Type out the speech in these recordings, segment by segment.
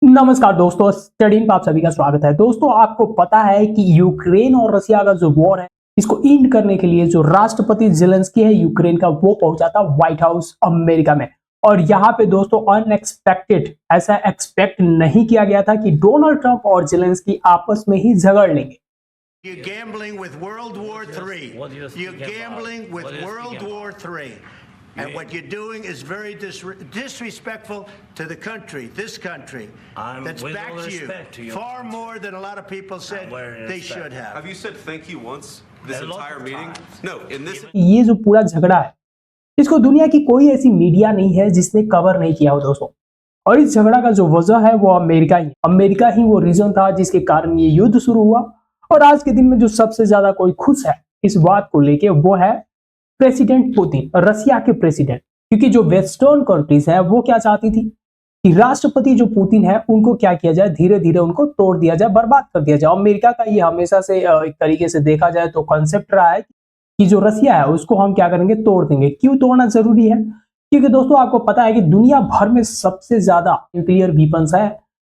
नमस्कार दोस्तों, study in पे आप सभी का स्वागत है। दोस्तों, आपको पता है कि यूक्रेन और रशिया का जो वॉर है, इसको एंड करने के लिए जो राष्ट्रपति जेलेंस्की है यूक्रेन का, वो पहुंचा था व्हाइट हाउस अमेरिका में। और यहाँ पे दोस्तों अनएक्सपेक्टेड, ऐसा एक्सपेक्ट नहीं किया गया था कि डोनाल्ड ट्रंप और जेलेंस्की आपस में ही झगड़ लेंगे। You're gambling with World War III. You're gambling with World War III. And what you're doing is very disrespectful to the country, this country, that's backed you far more than a lot of people said they should have. Have you said thank you once this entire meeting? No, in this. ये जो पूरा झगड़ा है, इसको दुनिया की कोई ऐसी मीडिया नहीं है जिसने कवर नहीं किया हो दोस्तों। और इस झगड़ा का जो वजह है वो अमेरिका ही वो रीजन था जिसके कारण ये युद्ध शुरू हुआ। और आज के दिन में जो सबसे ज्यादा कोई खुश है इस बात को लेके, वो है प्रेसिडेंट पुतिन, रशिया के प्रेसिडेंट। क्योंकि जो वेस्टर्न कंट्रीज है वो क्या चाहती थी कि राष्ट्रपति जो पुतिन है उनको क्या किया जाए, धीरे धीरे उनको तोड़ दिया जाए, बर्बाद कर दिया जाए। अमेरिका का ये हमेशा से एक तरीके से देखा जाए तो कॉन्सेप्ट रहा है कि जो रशिया है उसको हम क्या करेंगे, तोड़ देंगे। क्यों तोड़ना जरूरी है? क्योंकि दोस्तों आपको पता है कि दुनिया भर में सबसे ज्यादा न्यूक्लियर वीपन्स है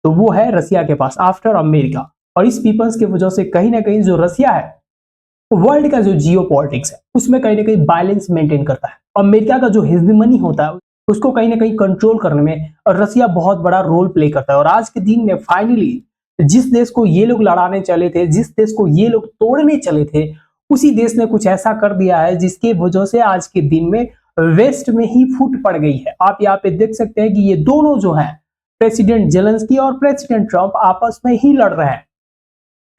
तो वो है रशिया के पास, आफ्टर अमेरिका। और इस वीपन्स की वजह से कहीं ना कहीं जो रशिया है, वर्ल्ड का जो जियो पॉलिटिक्स है उसमें कहीं ना कहीं बैलेंस मेंटेन करता है। अमेरिका का जो हेजेमनी होता है उसको कहीं ना कहीं कंट्रोल करने में रशिया बहुत बड़ा रोल प्ले करता है। और आज के दिन में फाइनली जिस देश को ये लोग लड़ाने चले थे, जिस देश को ये लोग तोड़ने चले थे, उसी देश ने कुछ ऐसा कर दिया है जिसकी वजह से आज के दिन में वेस्ट में ही फूट पड़ गई है। आप यहाँ पे देख सकते हैं कि ये दोनों जो है, प्रेसिडेंट जेलेंस्की और प्रेसिडेंट ट्रंप, आपस में ही लड़ रहे हैं।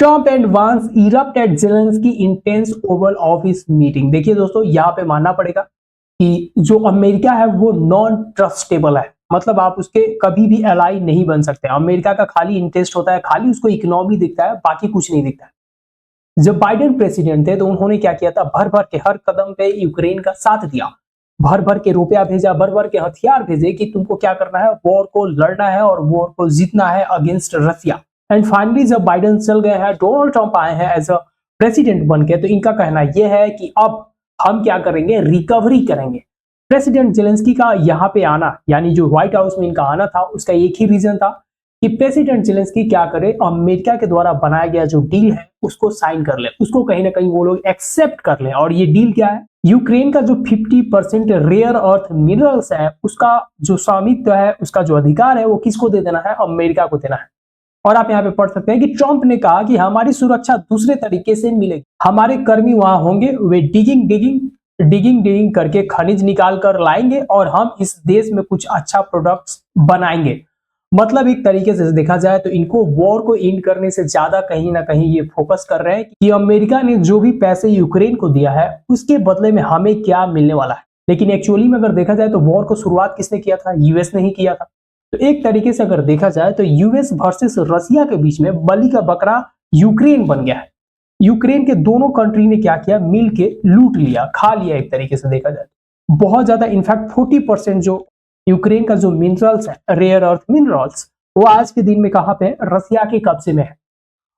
Trump and Vance erupt at Zelensky intense Oval Office meeting। देखिए दोस्तों, यहाँ पे मानना पड़ेगा कि जो अमेरिका है वो नॉन ट्रस्टेबल है। मतलब आप उसके कभी भी एलाई नहीं बन सकते। अमेरिका का खाली इंटरेस्ट होता है, खाली उसको इकोनॉमी दिखता है, बाकी कुछ नहीं दिखता है। जब बाइडेन प्रेसिडेंट थे तो उन्होंने क्या किया था, भर भर के हर कदम पे यूक्रेन का साथ दिया, भर भर के रुपया भेजा, भर भर के हथियार भेजे कि तुमको क्या करना है, वॉर को लड़ना है और वॉर को जीतना है अगेंस्ट रशिया। एंड फाइनली जब बाइडेन चल गए हैं, डोनाल्ड ट्रंप आए हैं एज अ प्रेसिडेंट बन के, तो इनका कहना यह है कि अब हम क्या करेंगे, रिकवरी करेंगे। प्रेसिडेंट जेलेंस्की का यहाँ पे आना, यानी जो व्हाइट हाउस में इनका आना था, उसका एक ही रीजन था कि प्रेसिडेंट जेलेंस्की क्या करे, अमेरिका के द्वारा बनाया गया जो डील है उसको साइन कर ले, उसको कहीं ना कहीं वो लोग एक्सेप्ट कर ले। और ये डील क्या है, यूक्रेन का जो 50% रेयर अर्थ मिनरल्स है उसका जो स्वामित्व है, उसका जो अधिकार है, वो किसको दे देना है, अमेरिका को देना है। और आप यहाँ पे पढ़ सकते हैं कि ट्रंप ने कहा कि हमारी सुरक्षा दूसरे तरीके से मिलेगी, हमारे कर्मी वहां होंगे, वे डिगिंग करके खनिज निकाल कर लाएंगे और हम इस देश में कुछ अच्छा प्रोडक्ट्स बनाएंगे। मतलब एक तरीके से देखा जाए तो इनको वॉर को एंड करने से ज्यादा कहीं ना कहीं ये फोकस कर रहे हैं कि अमेरिका ने जो भी पैसे यूक्रेन को दिया है उसके बदले में हमें क्या मिलने वाला है। लेकिन एक्चुअली में अगर देखा जाए तो वॉर को शुरुआत किसने किया था, यूएस ने ही किया था। तो एक तरीके से अगर देखा जाए तो यूएस वर्सेस रशिया के बीच में बलि का बकरा यूक्रेन बन गया है। यूक्रेन के दोनों कंट्री ने क्या किया, मिल के लूट लिया, खा लिया। एक तरीके से देखा जाए बहुत ज्यादा, इनफैक्ट 40% जो यूक्रेन का जो मिनरल्स है, रेयर अर्थ मिनरल्स, वो आज के दिन में कहां पे है, रशिया के कब्जे में है।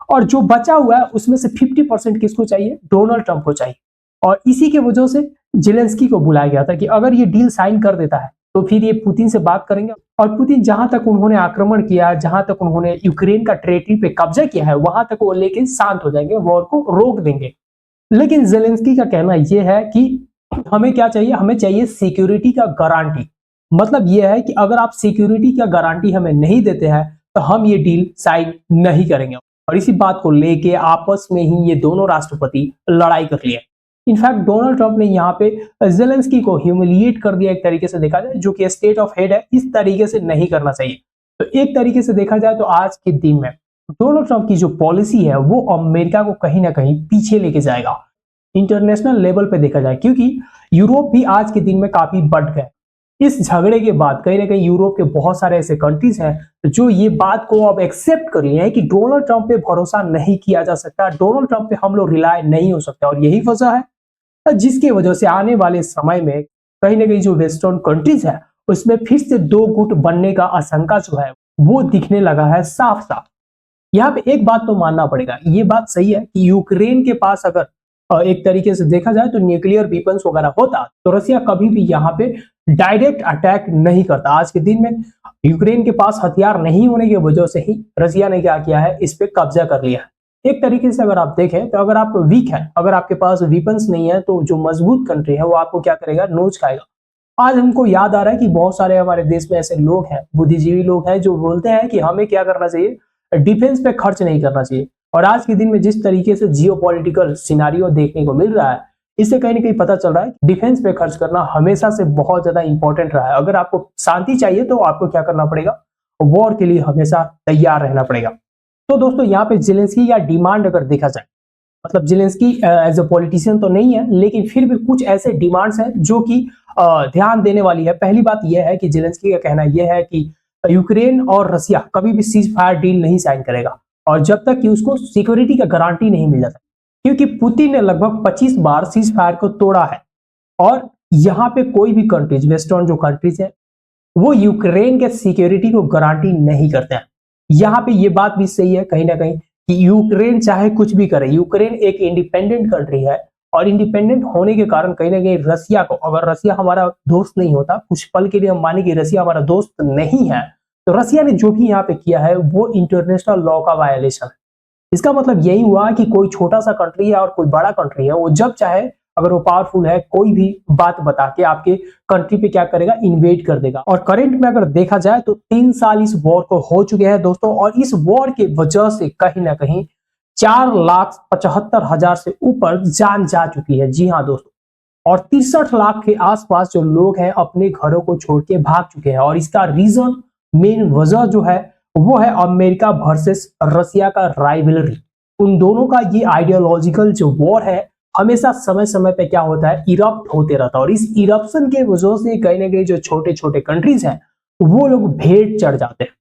और जो बचा हुआ है उसमें से 50% किसको चाहिए, डोनाल्ड ट्रंप को चाहिए। और इसी के वजह से जेलेंस्की को बुलाया गया था कि अगर ये डील साइन कर देता है तो फिर ये पुतिन से बात करेंगे। और पुतिन जहां तक उन्होंने आक्रमण किया, जहां तक उन्होंने यूक्रेन का टेरिटरी पे कब्जा किया है, वहां तक वो लेकिन शांत हो जाएंगे, वॉर को रोक देंगे। लेकिन जेलेंस्की का कहना यह है कि हमें क्या चाहिए, हमें चाहिए सिक्योरिटी का गारंटी। मतलब यह है कि अगर आप सिक्योरिटी का गारंटी हमें नहीं देते हैं तो हम ये डील साइन नहीं करेंगे। और इसी बात को लेके आपस में ही ये दोनों राष्ट्रपति लड़ाई कर लिए। इनफैक्ट डोनाल्ड ट्रंप ने यहाँ पे जेलेंस्की को ह्यूमिलिएट कर दिया, एक तरीके से देखा जाए, जो कि स्टेट ऑफ हेड है, इस तरीके से नहीं करना चाहिए। तो एक तरीके से देखा जाए तो आज के दिन में डोनाल्ड ट्रंप की जो पॉलिसी है वो अमेरिका को कहीं ना कहीं पीछे लेके जाएगा इंटरनेशनल लेवल पे देखा जाए। क्योंकि यूरोप भी आज के दिन में काफी बढ़ गए। इस झगड़े के बाद कहीं ना कहीं यूरोप के बहुत सारे ऐसे कंट्रीज हैं जो ये बात को अब एक्सेप्ट कर लिए हैं कि डोनाल्ड ट्रंप पे भरोसा नहीं किया जा सकता, डोनाल्ड ट्रंप पे हम लोग रिलाय नहीं हो सकते। और यही वजह है जिसकी वजह से आने वाले समय में कहीं ना कहीं जो वेस्टर्न कंट्रीज है उसमें फिर से दो गुट बनने का आशंका जो है वो दिखने लगा है साफ साफ। यहाँ पे एक बात तो मानना पड़ेगा, ये बात सही है कि यूक्रेन के पास अगर एक तरीके से देखा जाए तो न्यूक्लियर वीपन्स वगैरह होता तो रसिया कभी भी यहाँ पे डायरेक्ट अटैक नहीं करता। आज के दिन में यूक्रेन के पास हथियार नहीं होने की वजह से ही रसिया ने क्या किया है, इस पे कब्जा कर लिया है। एक तरीके से अगर आप देखें तो अगर आप वीक है, अगर आपके पास वीपन्स नहीं है, तो जो मजबूत कंट्री है वो आपको क्या करेगा, नोच खाएगा। आज हमको याद आ रहा है कि बहुत सारे हमारे देश में ऐसे लोग हैं, बुद्धिजीवी लोग हैं, जो बोलते हैं कि हमें क्या करना चाहिए, डिफेंस पे खर्च नहीं करना चाहिए। और आज के दिन में जिस तरीके से जियोपॉलिटिकल सिनारियो देखने को मिल रहा है, इससे कहीं ना कहीं पता चल रहा है कि डिफेंस पे खर्च करना हमेशा से बहुत ज्यादा इंपॉर्टेंट रहा है। अगर आपको शांति चाहिए तो आपको क्या करना पड़ेगा, वॉर के लिए हमेशा तैयार रहना पड़ेगा। तो दोस्तों यहाँ पे जेलेंस्की या डिमांड अगर देखा जाए, मतलब जेलेंस्की एज अ पॉलिटिशियन तो नहीं है, लेकिन फिर भी कुछ ऐसे डिमांड्स हैं जो कि ध्यान देने वाली है। पहली बात यह है कि जेलेंस्की का कहना यह है कि यूक्रेन और रसिया कभी भी सीज फायर डील नहीं साइन करेगा, और जब तक कि उसको सिक्योरिटी का गारंटी नहीं मिल जाता, क्योंकि पुतिन ने लगभग 25 बार सीज फायर को तोड़ा है। और यहाँ पे कोई भी कंट्रीज, वेस्टर्न जो कंट्रीज है, वो यूक्रेन के सिक्योरिटी को गारंटी नहीं करते हैं। यहाँ पे ये बात भी सही है कहीं ना कहीं कि यूक्रेन चाहे कुछ भी करे, यूक्रेन एक इंडिपेंडेंट कंट्री है, और इंडिपेंडेंट होने के कारण कहीं ना कहीं रसिया को, अगर रसिया हमारा दोस्त नहीं होता, कुछ पल के लिए हम माने कि रसिया हमारा दोस्त नहीं है, तो रसिया ने जो भी यहाँ पे किया है वो इंटरनेशनल लॉ का वायलेशन है। इसका मतलब यही हुआ कि कोई छोटा सा कंट्री है और कोई बड़ा कंट्री है, वो जब चाहे, अगर वो पावरफुल है, कोई भी बात बता के आपके कंट्री पे क्या करेगा, इन्वेड कर देगा। और करंट में अगर देखा जाए तो 3 साल इस वॉर को हो चुके हैं दोस्तों, और इस वॉर के वजह से कहीं ना कहीं 4,75,000 से ऊपर जान जा चुकी है। जी हाँ दोस्तों, और 63 लाख के आसपास जो लोग हैं अपने घरों को छोड़ के भाग चुके हैं। और इसका रीजन, मेन वजह जो है वो है अमेरिका वर्सेस रसिया का राइवलरी। उन दोनों का ये आइडियोलॉजिकल जो वॉर है हमेशा समय समय पे क्या होता है, इरप्ट होते रहता है। और इस इरप्शन के वजह से कहीं ना कहीं जो छोटे छोटे कंट्रीज हैं वो लोग भेंट चढ़ जाते हैं।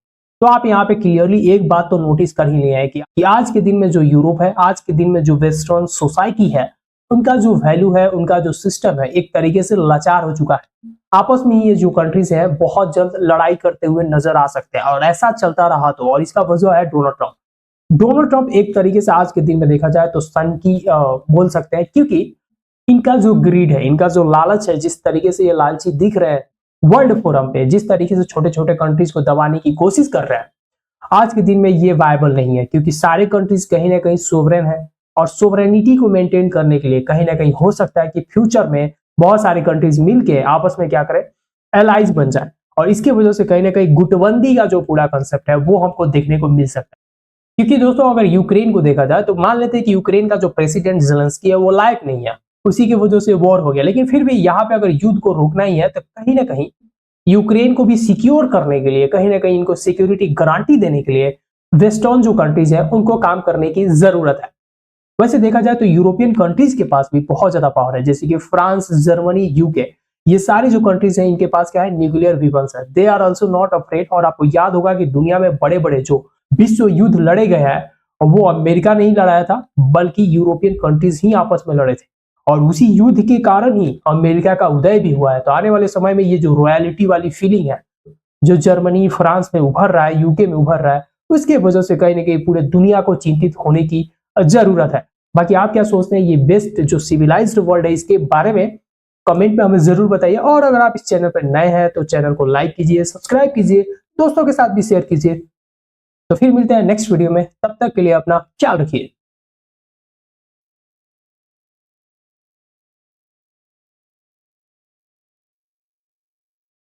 तो आप यहाँ पे क्लियरली एक बात तो नोटिस कर ही लिए हैं कि आज के दिन में जो यूरोप है, आज के दिन में जो वेस्टर्न सोसाइटी है, उनका जो वैल्यू है, उनका जो सिस्टम है, एक तरीके से लाचार हो चुका है। आपस में ये जो कंट्रीज है बहुत जल्द लड़ाई करते हुए नजर आ सकते हैं, और ऐसा चलता रहा तो। और इसका वजह है डोनाल्ड ट्रंप। डोनाल्ड ट्रंप एक तरीके से आज के दिन में देखा जाए तो सन की बोल सकते हैं, क्योंकि इनका जो ग्रीड है, इनका जो लालच है, जिस तरीके से ये लालची दिख रहे हैं वर्ल्ड फोरम पे, जिस तरीके से छोटे छोटे कंट्रीज को दबाने की कोशिश कर रहे हैं, आज के दिन में ये वायबल नहीं है। क्योंकि सारे कंट्रीज कहीं ना कहीं सोवरेन है, और सोवरेनिटी को मेंटेन करने के लिए कहीं ना कहीं हो सकता है कि फ्यूचर में बहुत सारे कंट्रीज मिलके आपस में क्या करें, एलाइज बन जाए। और इसके वजह से कहीं ना कहीं गुटबंदी का जो पूरा कंसेप्ट है वो हमको देखने को मिल सकता है। क्योंकि दोस्तों अगर यूक्रेन को देखा जाए तो मान लेते हैं कि यूक्रेन का जो प्रेसिडेंट जेलेंस्की है वो लायक नहीं है, उसी की वजह से वॉर हो गया। लेकिन फिर भी यहाँ पे अगर युद्ध को रोकना ही है तो कहीं ना कहीं यूक्रेन को भी सिक्योर करने के लिए, कहीं ना कहीं इनको सिक्योरिटी गारंटी देने के लिए वेस्टर्न जो कंट्रीज है उनको काम करने की जरूरत है। वैसे देखा जाए तो यूरोपियन कंट्रीज के पास भी बहुत ज्यादा पावर है, जैसे कि फ्रांस, जर्मनी, यूके, ये सारी जो कंट्रीज हैं इनके पास क्या है, न्यूक्लियर वेपन्स है। They are also not afraid. और आपको याद होगा कि दुनिया में बड़े बड़े जो विश्व युद्ध लड़े गए हैं वो अमेरिका नहीं लड़ाया था, बल्कि यूरोपियन कंट्रीज ही आपस में लड़े थे। और उसी युद्ध के कारण ही अमेरिका का उदय भी हुआ है। तो आने वाले समय में ये जो रॉयलिटी वाली फीलिंग है जो जर्मनी, फ्रांस में उभर रहा है, यूके में उभर रहा है, उसके वजह से कहीं ना कहीं पूरे दुनिया को चिंतित होने की जरूरत है। बाकी आप क्या सोचते हैं, ये बेस्ट जो सिविलाइज्ड वर्ल्ड है इसके बारे में कमेंट में हमें जरूर बताइए। और अगर आप इस चैनल पर नए हैं तो चैनल को लाइक कीजिए, सब्सक्राइब कीजिए, दोस्तों के साथ भी शेयर कीजिए। तो फिर मिलते हैं नेक्स्ट वीडियो में, तब तक के लिए अपना ख्याल रखिए।